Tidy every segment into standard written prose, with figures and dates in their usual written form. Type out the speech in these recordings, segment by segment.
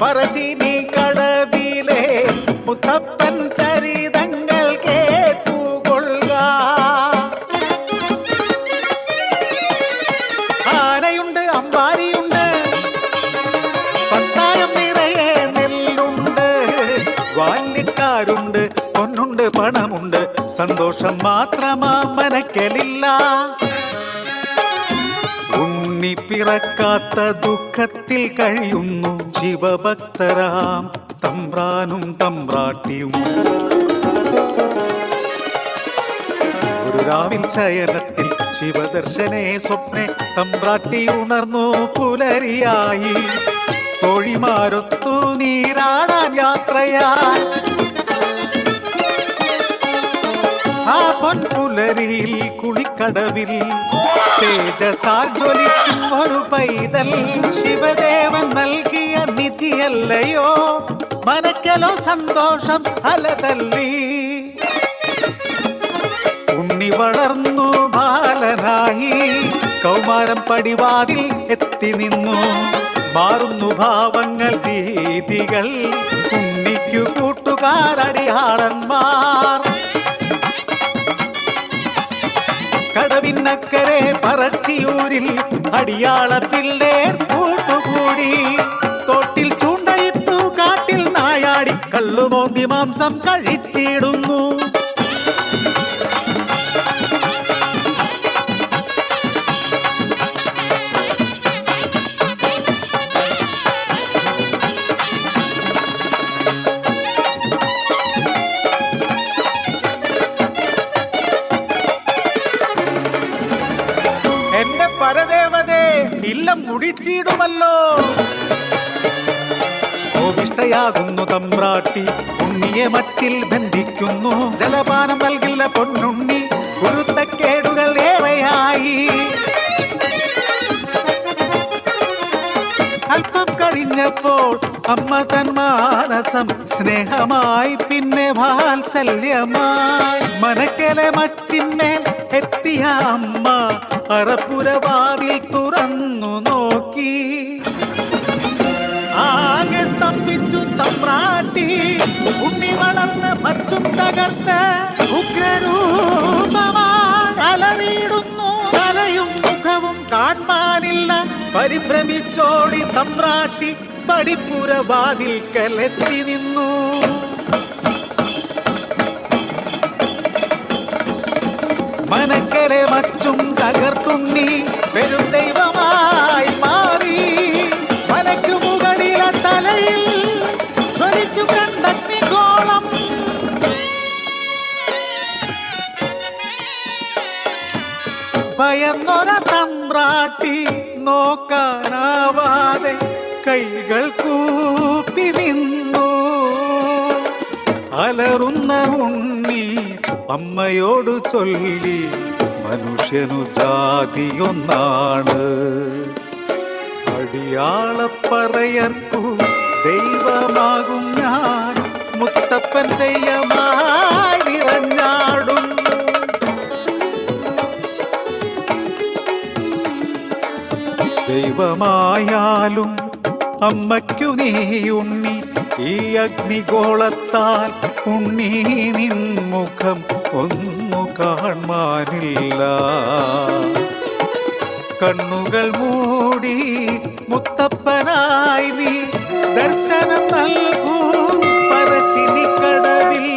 പറശ്ശിനി കടവിലെ മുത്തപ്പൻ ചരിതങ്ങൾ കേട്ടുകൊള്ളുക. ആനയുണ്ട്, അമ്പാരിയുണ്ട്, പത്തായം നിറയെ നെല്ലുണ്ട്, ബാല്യക്കാരുണ്ട്, പൊന്നുണ്ട്, പണമുണ്ട്, സന്തോഷം മാത്രമാ മനക്കലില്ല. ഉണ്ണി പിറക്കാത്ത ദുഃഖത്തിൽ കഴിയുന്നു ശിവഭക്തരാം തമ്പ്രാനും തമ്പ്രാട്ടിയും. ഒരു രാവിൽ ശയനത്തിൽ ശിവദർശനേ സ്വപ്നെ തമ്പ്രാട്ടി ഉണർന്നു പുലരിയായി. തോഴിമാരൊത്തു നീരാടാൻ യാത്രയായി. ആ പൊൻപുലരിയിൽ കുളിക്കടവിൽ തേജസാൽ ജ്വലിക്കും ഒരു പൈതൽ ശിവദേവൻ നൽകിയ നിധിയല്ലയോ. മനക്കലോ സന്തോഷം അലതല്ലി. ഉണ്ണി വളർന്നു ബാലനായി. കൗമാരം പടിവാതിൽ എത്തി നിന്നു. മാറുന്നു ഭാവങ്ങൾ, രീതികൾ. ഉണ്ണിക്കു കൂട്ടുകാരടിയാളന്മാർ. കടവിനക്കരെ പറച്ചിയൂരിൽ അടിയാള പിള്ളേർ കൂട്ടുകൂടി. തോട്ടിൽ ചൂണ്ടയിട്ടു കാട്ടിൽ നായാടി കള്ളുമോന്തി മാംസം കഴിച്ചിടുന്നു. പരദേവതേ ഇല്ലം മുടിച്ചിടുമല്ലോ. കോപിഷ്ടയാകുന്നു തമ്പ്രാട്ടി. ഉണ്ണിയെ മച്ചിൽ ബന്ധിക്കുന്നു. ജലപാനം നൽകില്ല പൊന്നുണ്ണി. ഗുരുത്തക്കേടുകൾ ഏറെയായി. അല്പം കഴിഞ്ഞപ്പോൾ അമ്മ തൻ മാനസം സ്നേഹമായി, പിന്നെ വാത്സല്യമായി. മനക്കലെ മച്ചിന്മേൽ എത്തിയ അമ്മ അറപ്പുരവാതിൽ തുറന്നു നോക്കി. ആകെ സ്തംഭിച്ചു തമ്പ്രാട്ടി. ഉണ്ണി വളർന്ന് മച്ചും തകർത്ത് ഉഗ്രരൂപമായി അലറിയിടുന്നു. തലയും മുഖവും കാണാനില്ല. പരിഭ്രമിച്ചോടി തമ്പ്രാട്ടി പടിപ്പുരവാതിൽക്കലെത്തി നിന്നു. മനക്കരെ മച്ചും തകർത്തുണ്ണി പെരും ദൈവമായി മാറി. മനക്കു മുകളിലെ തലയിൽ ജ്വലിക്കും രണ്ടഗ്നിഗോളം. ഭയന്നൊര തമ്പ്രാട്ടി നോക്കാനാവാതെ കൈകൾ കൂപ്പി നിന്നു. അലറുന്ന ഉണ്ണി അമ്മയോട് ചൊല്ലി, മനുഷ്യനു ജാതിയൊന്നാണ്. അടിയാളപ്പറയർക്കു ദൈവമാകും ഞാൻ. മുത്തപ്പൻ ദൈവമായി നിറഞ്ഞാടും. ദൈവമായാലും അമ്മയ്ക്കു നീ ഉണ്ണി. ഈ അഗ്നിഗോളത്താൽ ഉണ്ണി നിൻ മുഖം ഒന്നു കാണാനില്ല. കണ്ണുകൾ മൂടി മുത്തപ്പനായി നീ ദർശനം നൽകൂ പറശ്ശിനി കടവിൽ.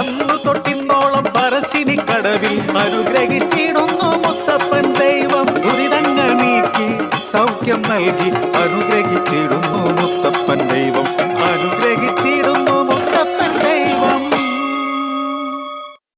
അന്നു തൊട്ടിന്നോളം പറശ്ശിനി കടവിൽ അനുഗ്രഹിച്ചിടുന്നു മുത്തപ്പൻ ദൈവം. ദുരിതങ്ങൾ നീക്കി സൗഖ്യം നൽകി അനുഗ്രഹിച്ചിടുന്നു മുത്തപ്പൻ ദൈവം.